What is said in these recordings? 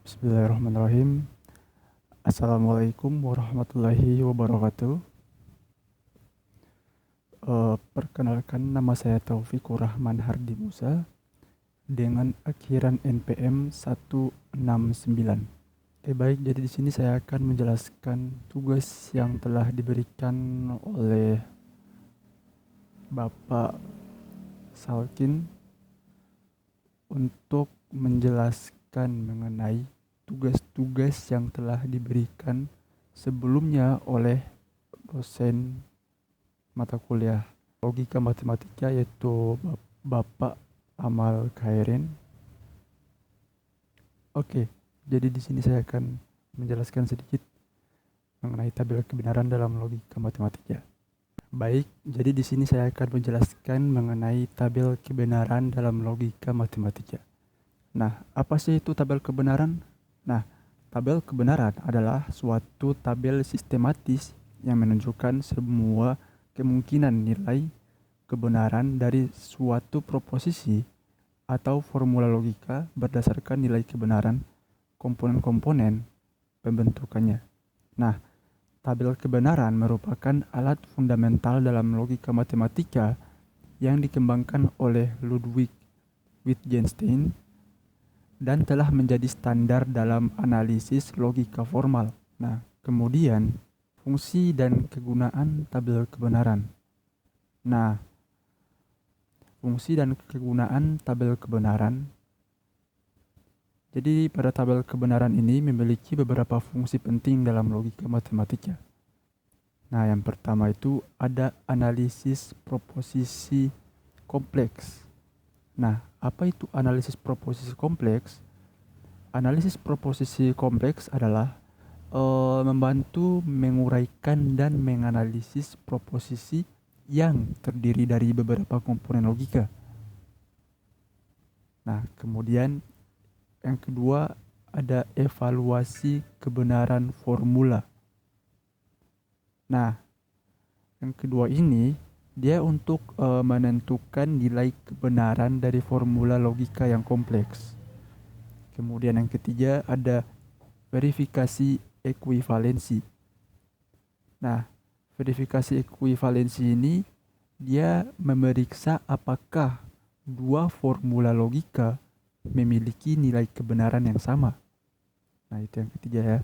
Bismillahirrahmanirrahim. Assalamualaikum warahmatullahi wabarakatuh. Perkenalkan, nama saya Taufikur Rahman Hardi Musa dengan akhiran NPM 169. Baik, jadi di sini saya akan menjelaskan tugas yang telah diberikan oleh Bapak Salkin untuk menjelaskan mengenai tugas-tugas yang telah diberikan sebelumnya oleh dosen mata kuliah logika matematika, yaitu Bapak Amal Khairin. Oke, jadi di sini saya akan menjelaskan sedikit mengenai tabel kebenaran dalam logika matematika. Baik, jadi di sini saya akan menjelaskan mengenai tabel kebenaran dalam logika matematika. Nah, apa sih itu tabel kebenaran? Nah, tabel kebenaran adalah suatu tabel sistematis yang menunjukkan semua kemungkinan nilai kebenaran dari suatu proposisi atau formula logika berdasarkan nilai kebenaran komponen-komponen pembentukannya. Nah, tabel kebenaran merupakan alat fundamental dalam logika matematika yang dikembangkan oleh Ludwig Wittgenstein dan telah menjadi standar dalam analisis logika formal. Nah, kemudian fungsi dan kegunaan tabel kebenaran. Nah, fungsi dan kegunaan tabel kebenaran. Jadi pada tabel kebenaran ini memiliki beberapa fungsi penting dalam logika matematika. Nah, yang pertama itu ada analisis proposisi kompleks. Nah, apa itu analisis proposisi kompleks? Analisis proposisi kompleks adalah membantu menguraikan dan menganalisis proposisi yang terdiri dari beberapa komponen logika. Nah, kemudian yang kedua ada evaluasi kebenaran formula. Nah, yang kedua ini dia untuk menentukan nilai kebenaran dari formula logika yang kompleks. Kemudian yang ketiga ada verifikasi ekuivalensi. Nah, verifikasi ekuivalensi ini dia memeriksa apakah dua formula logika memiliki nilai kebenaran yang sama. Nah, itu yang ketiga ya.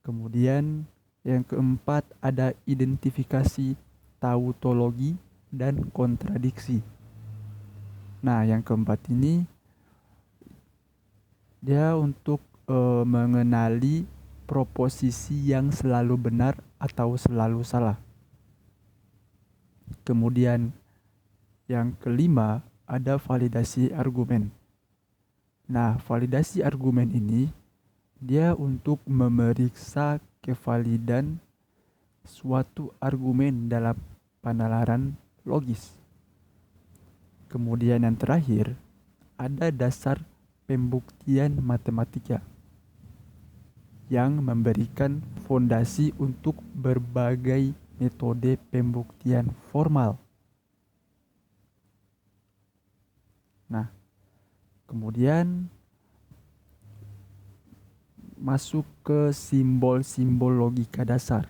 Kemudian yang keempat ada identifikasi tautologi dan kontradiksi. Nah, yang keempat ini dia untuk mengenali proposisi yang selalu benar atau selalu salah. Kemudian yang kelima ada validasi argumen. Nah, validasi argumen ini dia untuk memeriksa kevalidan suatu argumen dalam penalaran logis. Kemudian yang terakhir ada dasar pembuktian matematika yang memberikan fondasi untuk berbagai metode pembuktian formal. Nah, kemudian masuk ke simbol-simbol logika dasar.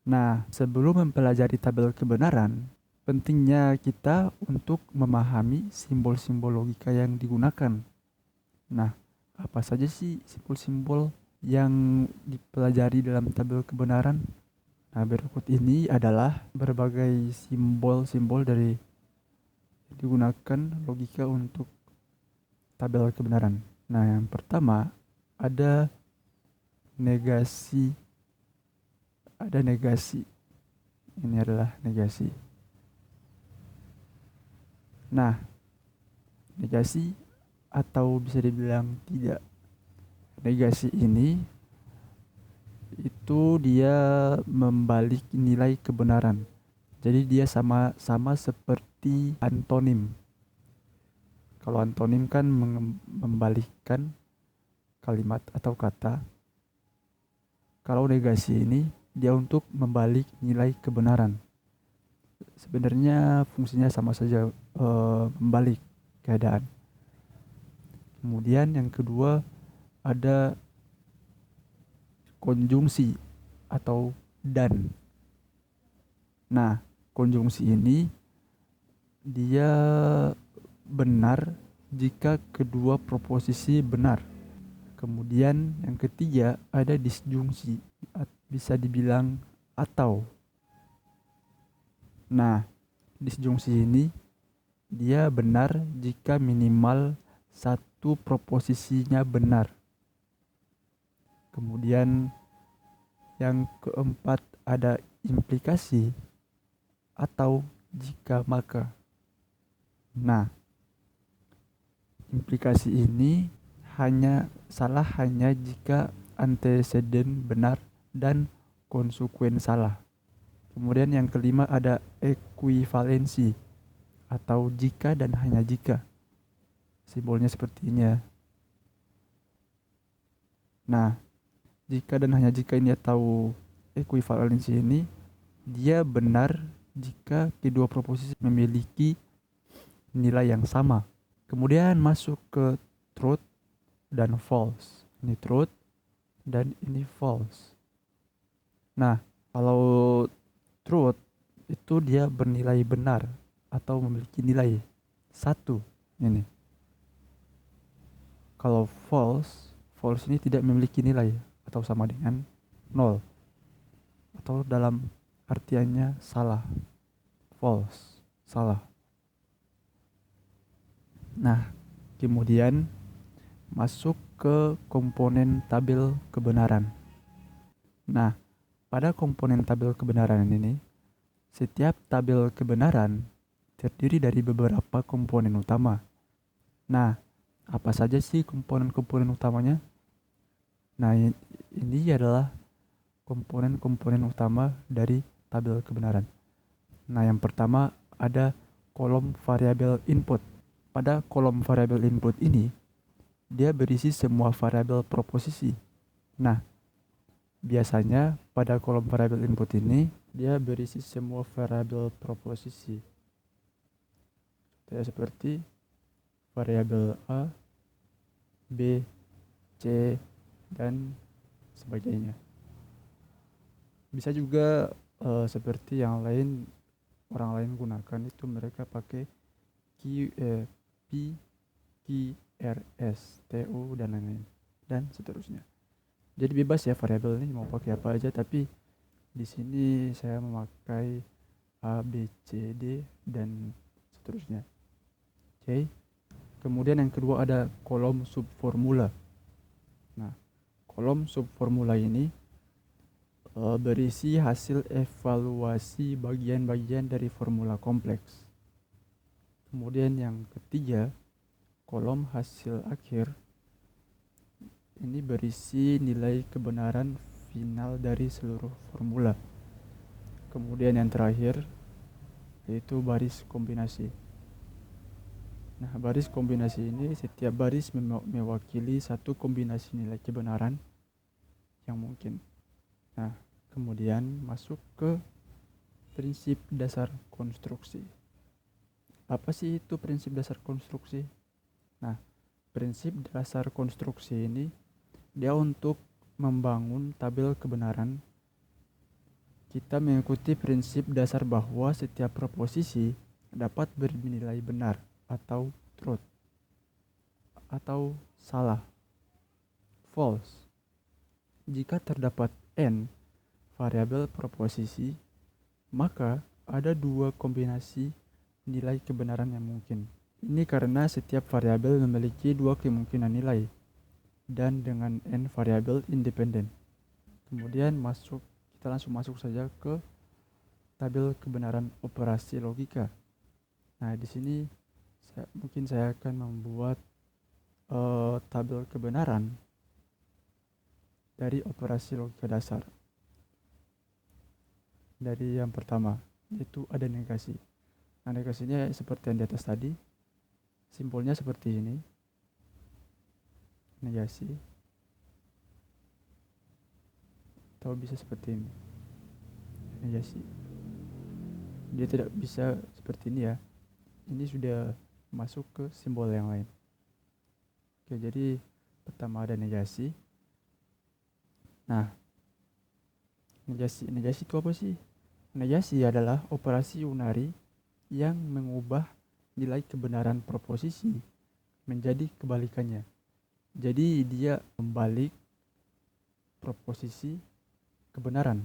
Nah, sebelum mempelajari tabel kebenaran, pentingnya kita untuk memahami simbol-simbol logika yang digunakan. Nah, apa saja sih simbol-simbol yang dipelajari dalam tabel kebenaran? Nah, berikut ini adalah berbagai simbol-simbol dari digunakan logika untuk tabel kebenaran. Nah, yang pertama ada negasi. Ada negasi. Ini adalah negasi. Nah, negasi atau bisa dibilang tidak. Negasi ini itu dia membalik nilai kebenaran. Jadi dia sama seperti antonim. Kalau antonim kan membalikkan kalimat atau kata. Kalau negasi ini dia untuk membalik nilai kebenaran. Sebenarnya fungsinya sama saja, membalik keadaan. Kemudian yang kedua ada konjungsi atau dan. Nah, konjungsi ini dia benar jika kedua proposisi benar. Kemudian yang ketiga ada disjungsi, bisa dibilang atau. Nah, disjungsi ini dia benar jika minimal satu proposisinya benar. Kemudian yang keempat ada implikasi atau jika maka. Nah, implikasi ini salah hanya jika anteseden benar dan konsekuen salah. Kemudian yang kelima ada ekuivalensi atau jika dan hanya jika. Simbolnya seperti ini ya. Nah, jika dan hanya jika ini atau ekuivalensi ini dia benar jika kedua proposisi memiliki nilai yang sama. Kemudian masuk ke truth dan false. Ini truth dan ini false. Nah, kalau truth itu dia bernilai benar atau memiliki nilai 1 ini. Kalau false ini tidak memiliki nilai atau sama dengan 0 atau dalam artiannya salah. False, salah. Nah, kemudian masuk ke komponen tabel kebenaran. Nah, pada komponen tabel kebenaran ini, setiap tabel kebenaran terdiri dari beberapa komponen utama. Nah, apa saja sih komponen-komponen utamanya? Nah, ini adalah komponen-komponen utama dari tabel kebenaran. Nah, yang pertama ada kolom variabel input. Pada kolom variabel input ini, dia berisi semua variabel proposisi. Nah, biasanya pada kolom variabel input ini, dia berisi semua variabel proposisi. Seperti variabel A, B, C, dan sebagainya. Bisa juga seperti yang lain, orang lain gunakan itu mereka pakai P, Q, R, S, T, U, dan lain-lain, dan seterusnya. Jadi bebas ya variabel ini mau pakai apa aja, tapi di sini saya memakai A, B, C, D, dan seterusnya. Oke. Kemudian yang kedua ada kolom subformula. Nah, kolom subformula ini berisi hasil evaluasi bagian-bagian dari formula kompleks. Kemudian yang ketiga, kolom hasil akhir. Ini berisi nilai kebenaran final dari seluruh formula. Kemudian yang terakhir yaitu baris kombinasi. Nah, baris kombinasi ini setiap baris mewakili satu kombinasi nilai kebenaran yang mungkin. Nah, kemudian masuk ke prinsip dasar konstruksi. Apa sih itu prinsip dasar konstruksi? Nah, prinsip dasar konstruksi ini dia untuk membangun tabel kebenaran. Kita mengikuti prinsip dasar bahwa setiap proposisi dapat bernilai benar atau truth atau salah, false. Jika terdapat n variabel proposisi, maka ada dua kombinasi nilai kebenaran yang mungkin. Ini karena setiap variabel memiliki dua kemungkinan nilai dan dengan n variabel independen. Kemudian kita langsung masuk saja ke tabel kebenaran operasi logika. Nah, di sini saya akan membuat tabel kebenaran dari operasi logika dasar. Dari yang pertama, yaitu ada negasi. Nah, negasinya seperti yang di atas tadi. Simbolnya seperti ini. Negasi. Atau bisa seperti ini. Negasi. Dia tidak bisa seperti ini ya. Ini sudah masuk ke simbol yang lain. Oke, jadi pertama ada negasi. Nah, negasi itu apa sih? Negasi adalah operasi unari yang mengubah nilai kebenaran proposisi menjadi kebalikannya. Jadi dia membalik proposisi kebenaran.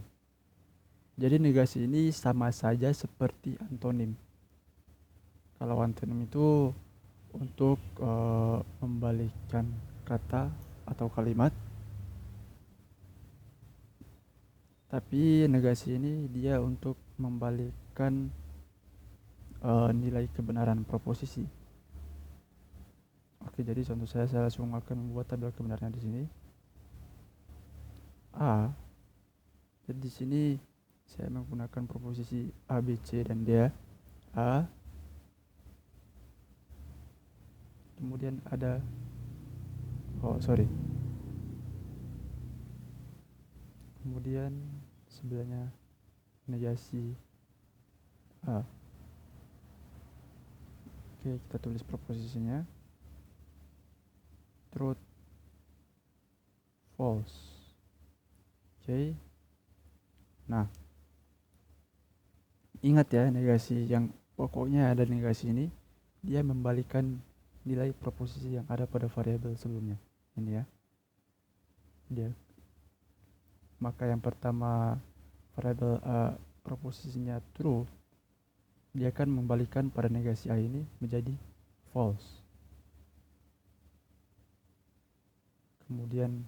Jadi negasi ini sama saja seperti antonim. Kalau antonim itu untuk membalikkan kata atau kalimat, tapi negasi ini dia untuk membalikkan nilai kebenaran proposisi. Oke, jadi contoh saya langsung akan membuat tabel kebenarannya di sini. A. Jadi di sini saya menggunakan proposisi A, B, C dan D. A. Kemudian ada kemudian sebelahnya negasi A. Oke, kita tulis proposisinya. Truth, false. Oke. Nah, ingat ya, negasi yang pokoknya ada negasi ini, dia membalikan nilai proposisi yang ada pada variabel sebelumnya. Ini ya. Dia. Maka yang pertama variabel A proposisinya true, dia akan membalikan pada negasi A ini menjadi false. Kemudian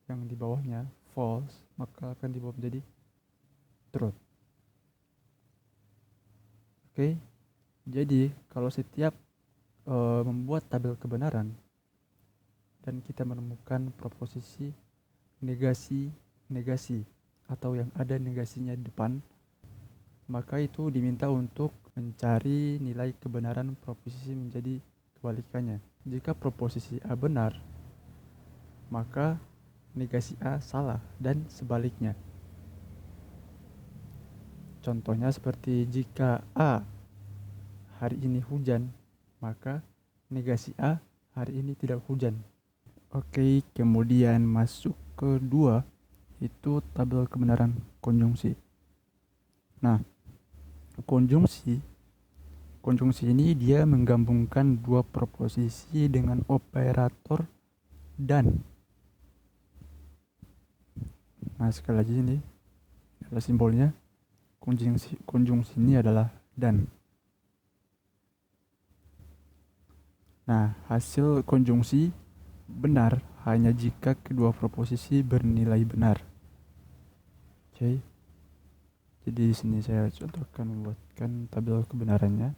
yang di bawahnya false, maka akan dibawa menjadi truth. Oke. Jadi kalau setiap membuat tabel kebenaran dan kita menemukan proposisi negasi atau yang ada negasinya di depan, maka itu diminta untuk mencari nilai kebenaran proposisi menjadi kebalikannya. Jika proposisi A benar, maka negasi A salah dan sebaliknya. Contohnya seperti jika A hari ini hujan, maka negasi A hari ini tidak hujan. Oke, kemudian masuk ke 2, itu tabel kebenaran konjungsi. Nah, konjungsi ini dia menggabungkan dua proposisi dengan operator dan. Nah, sekali lagi ini adalah simbolnya. Konjungsi ini adalah dan. Nah, hasil konjungsi benar hanya jika kedua proposisi bernilai benar. Oke. Jadi di sini saya contohkan membuatkan tabel kebenarannya.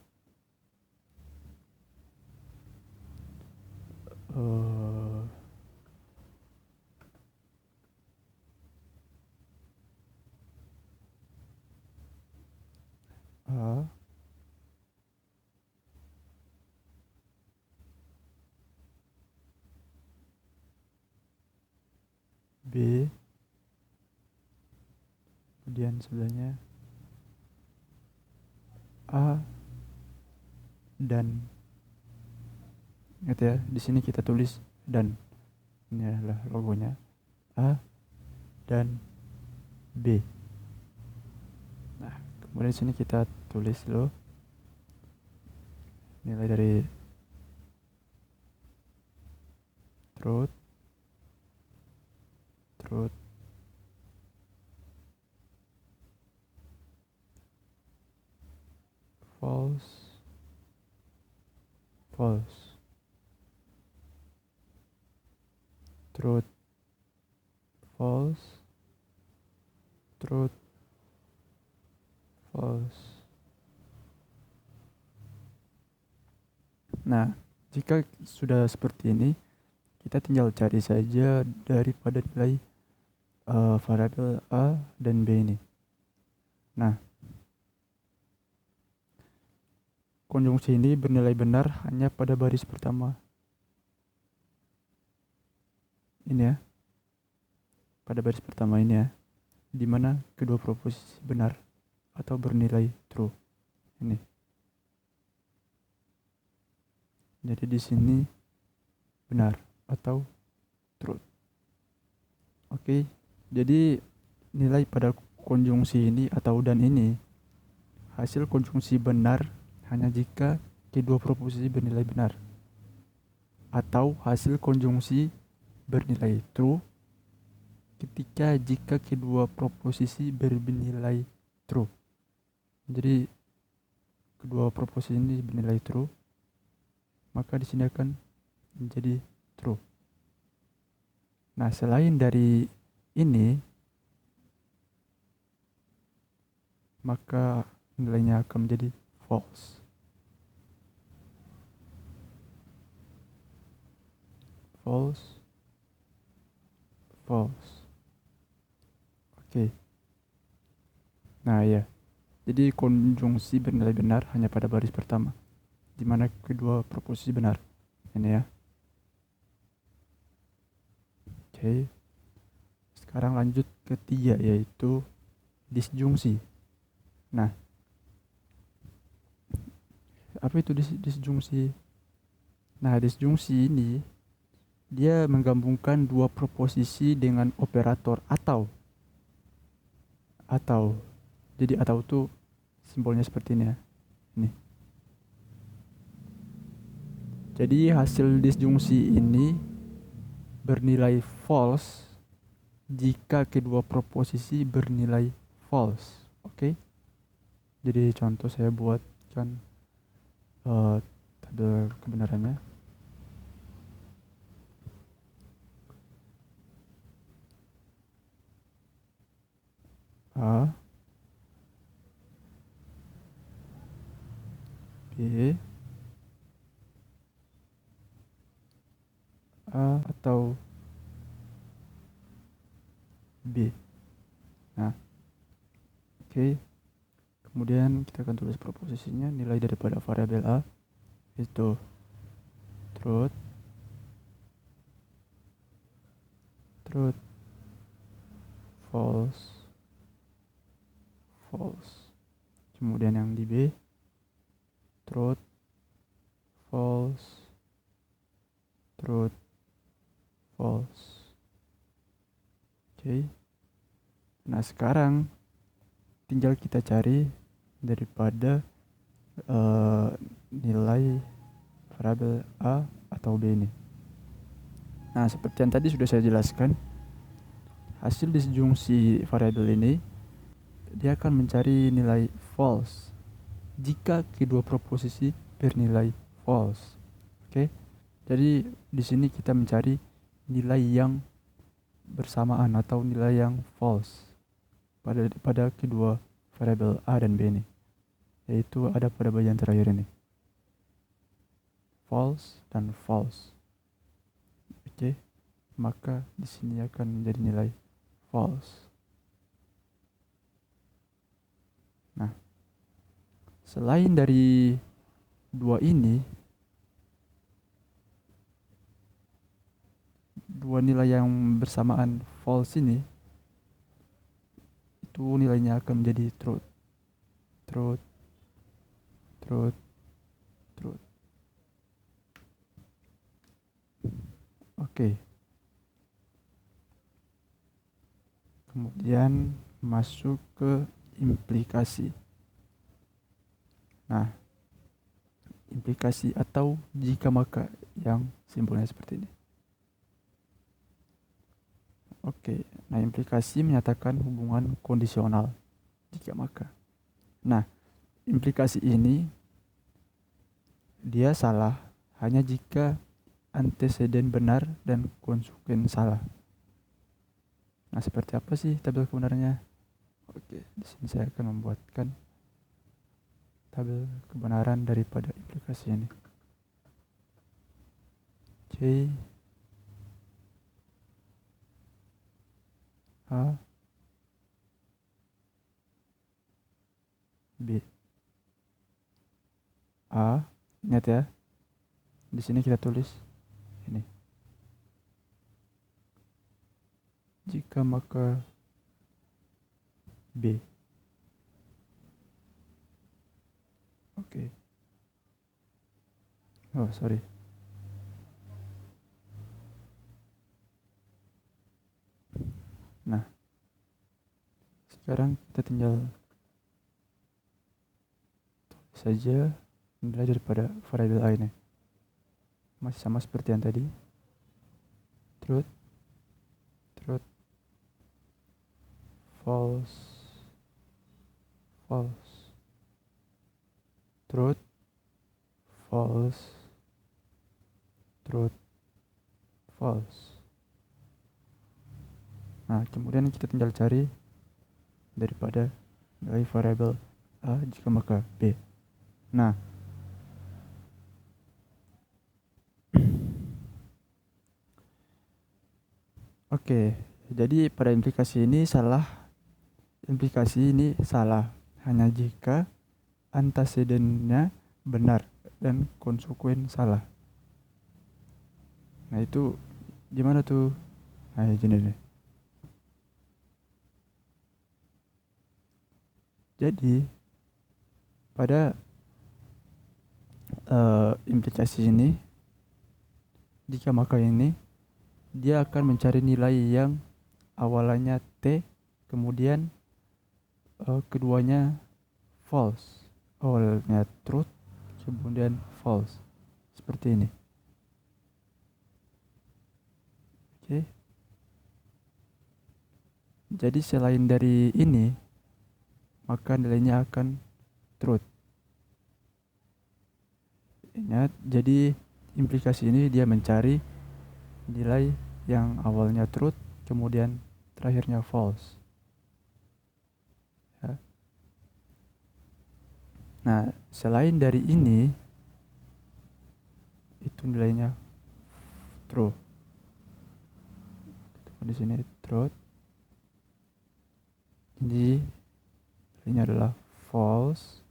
A B, kemudian sebelahnya A dan. Ingat ya, di sini kita tulis dan. Ini adalah logonya. A dan B. Nah, kemudian di sini kita tulis dulu nilai dari truth, false, truth, false, false. Nah, jika sudah seperti ini, kita tinggal cari saja daripada nilai variabel A dan B ini. Nah, konjungsi ini bernilai benar hanya pada baris pertama. Ini ya. Pada baris pertama ini ya. Di mana kedua proposisi benar atau bernilai true. Ini. Jadi di sini benar. atau truth. Oke, jadi nilai pada konjungsi ini atau dan ini hasil konjungsi benar hanya jika kedua proposisi bernilai benar, atau hasil konjungsi bernilai true jika kedua proposisi bernilai true. Jadi kedua proposisi ini bernilai true, maka di sini akan menjadi true. Nah, selain dari ini, maka nilainya akan menjadi false. False. Oke. Nah, ya. Jadi konjungsi bernilai benar hanya pada baris pertama, di mana kedua proposisi benar. Ini ya. Oke. Sekarang lanjut ke 3, yaitu disjungsi. Nah, apa itu disjungsi? Nah, disjungsi ini dia menggabungkan dua proposisi dengan operator atau. Jadi atau itu simbolnya seperti ini ya. Ini. Jadi hasil disjungsi ini bernilai false jika kedua proposisi bernilai false. Oke. Jadi contoh saya buatkan tabel kebenarannya. A, B, A atau B. Nah, oke. Kemudian kita akan tulis proposisinya. Nilai daripada variabel A itu truth, false. Kemudian yang di B truth, false. Oke. Nah, sekarang tinggal kita cari daripada nilai variabel A atau B ini. Nah, seperti yang tadi sudah saya jelaskan, hasil disjungsi variabel ini dia akan mencari nilai false jika kedua proposisi bernilai false. Oke. Jadi di sini kita mencari nilai yang bersamaan atau nilai yang false pada kedua variabel A dan B ini, yaitu ada pada bagian terakhir ini, false dan false. Oke, maka di sini akan menjadi nilai false. Nah, selain dari dua nilai yang bersamaan false ini, itu nilainya akan menjadi truth. Oke. Kemudian masuk ke implikasi. Nah, implikasi atau jika maka yang simbolnya seperti ini. Oke, nah implikasi menyatakan hubungan kondisional jika maka. Nah, implikasi ini dia salah hanya jika anteseden benar dan konsekuen salah. Nah, seperti apa sih tabel kebenarannya? Oke, di sini saya akan membuatkan tabel kebenaran daripada implikasi ini. C A B A, ingat ya. Di sini kita tulis ini. Jika maka B. Oke. Oh, sorry. Nah, sekarang kita tinggal tulis saja nilai daripada variabel a ini. Masih sama seperti yang tadi. Truth, truth, false, false, truth, false, truth, false. Nah, kemudian kita tinggal cari daripada nilai variabel a jika maka b. Nah, oke, jadi pada implikasi ini salah hanya jika antecedennya benar dan konsekuen salah. Nah, itu gimana tuh? Nah, gini deh. Jadi pada implikasi ini, jika maka ini dia akan mencari nilai yang awalannya T, kemudian keduanya false. Awalnya truth, kemudian false. Seperti ini. Oke. Jadi selain dari ini, maka nilainya akan truth. Ingat, jadi implikasi ini dia mencari nilai yang awalnya truth, kemudian terakhirnya false. Ya. Nah, selain dari ini, itu nilainya true. Di sini truth. Jadi nilainya adalah false.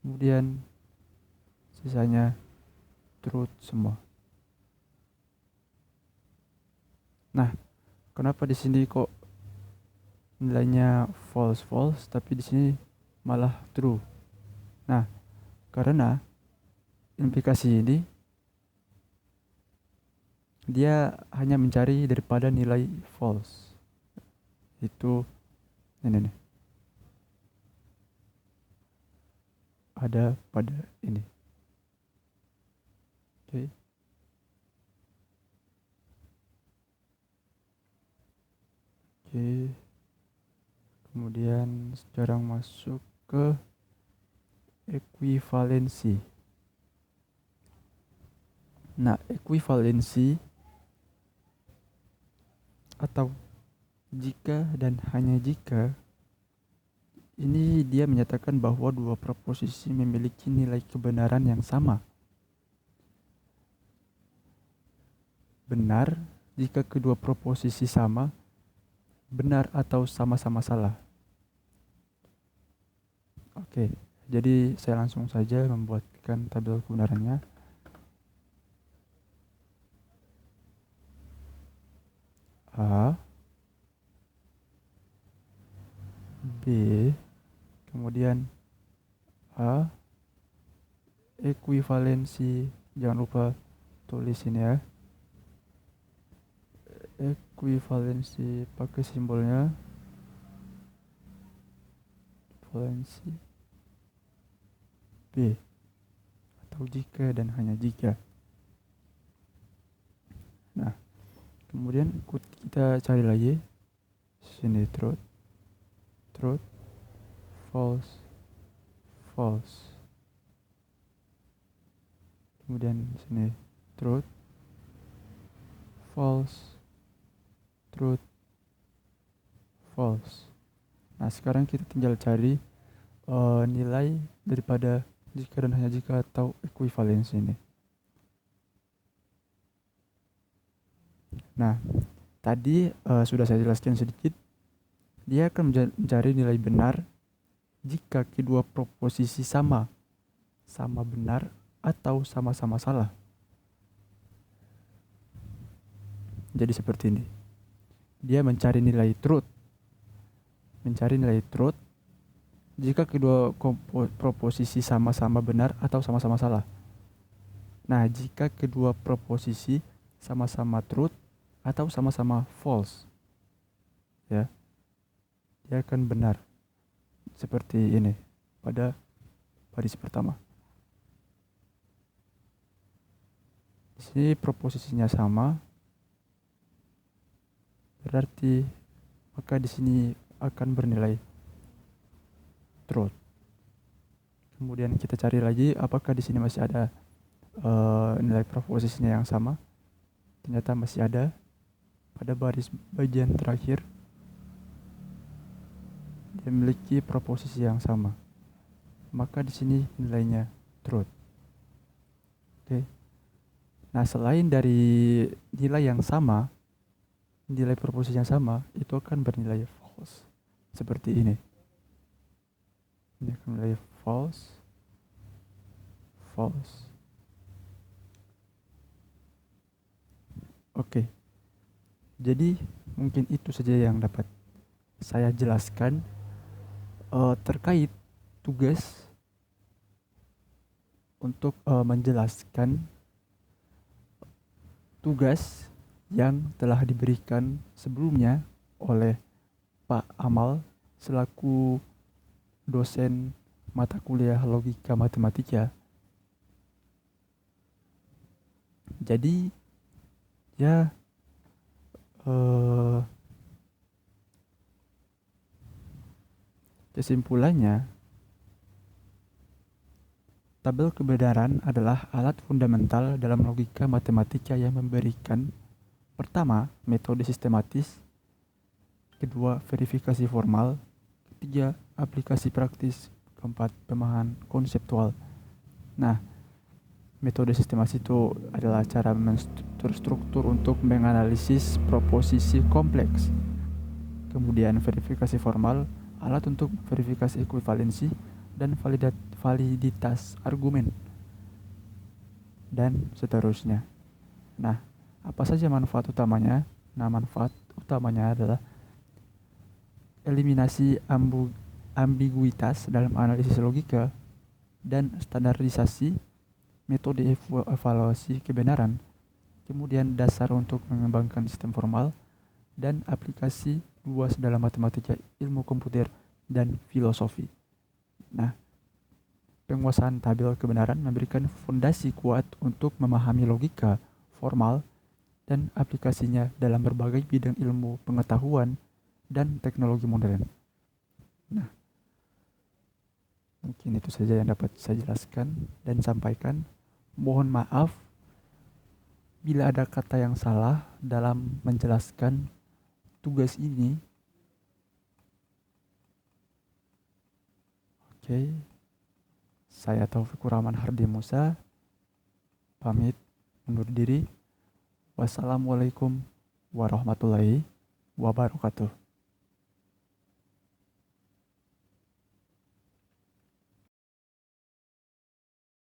Kemudian sisanya truth semua. Nah, kenapa di sini kok nilainya false tapi di sini malah true? Nah, karena implikasi ini dia hanya mencari daripada nilai false. Itu ini nih. Ada pada ini. Oke. Oke. Kemudian sekarang masuk ke ekuivalensi. Nah, ekuivalensi atau jika dan hanya jika ini dia menyatakan bahwa dua proposisi memiliki nilai kebenaran yang sama. Benar jika kedua proposisi sama, benar atau sama-sama salah. Oke, jadi saya langsung saja membuatkan tabel kebenarannya. A, B, kemudian A, ekuivalensi, jangan lupa tulis ini ya. Ekuivalensi pakai simbolnya ekuivalensi B atau jika dan hanya jika. Nah, kemudian kita cari lagi sini truth, truth, false, false. Kemudian sini truth, false, truth, false. Nah, sekarang kita tinggal cari nilai daripada jika dan hanya jika atau ekuivalensi ini. Nah, tadi sudah saya jelaskan sedikit. Dia akan mencari nilai benar jika kedua proposisi sama benar atau sama-sama salah. Jadi seperti ini. Dia mencari nilai truth. Jika kedua proposisi sama-sama benar atau sama-sama salah. Nah, jika kedua proposisi sama-sama truth atau sama-sama false. ya, dia akan benar seperti ini pada baris pertama. Di sini proposisinya sama, berarti maka di sini akan bernilai truth. Kemudian kita cari lagi apakah di sini masih ada nilai proposisinya yang sama. Ternyata masih ada pada bagian terakhir. Dia memiliki proposisi yang sama. Maka di sini nilainya truth. Oke. Nah, selain dari nilai yang sama, nilai proposisi yang sama itu akan bernilai false. Seperti ini. Ini akan bernilai false. False. Oke. Jadi mungkin itu saja yang dapat saya jelaskan terkait tugas untuk menjelaskan tugas yang telah diberikan sebelumnya oleh Pak Amal selaku dosen mata kuliah logika matematika. Jadi ya kesimpulannya, tabel kebenaran adalah alat fundamental dalam logika matematika yang memberikan pertama, metode sistematis, kedua, verifikasi formal, ketiga, aplikasi praktis, keempat, pemahaman konseptual. Nah, metode sistematis itu adalah cara menstruktur untuk menganalisis proposisi kompleks. Kemudian verifikasi formal, alat untuk verifikasi ekuivalensi dan validitas argumen, dan seterusnya. Nah, apa saja manfaat utamanya? Nah, manfaat utamanya adalah eliminasi ambiguitas dalam analisis logika dan standarisasi metode evaluasi kebenaran, kemudian dasar untuk mengembangkan sistem formal, dan aplikasi luas dalam matematika, ilmu komputer, dan filosofi. Nah, penguasaan tabel kebenaran memberikan fondasi kuat untuk memahami logika formal dan aplikasinya dalam berbagai bidang ilmu pengetahuan dan teknologi modern. Nah, mungkin itu saja yang dapat saya jelaskan dan sampaikan. Mohon maaf bila ada kata yang salah dalam menjelaskan tugas ini. Oke. Saya Taufikur Rahman Hardi Musa pamit undur diri. Wassalamualaikum warahmatullahi wabarakatuh.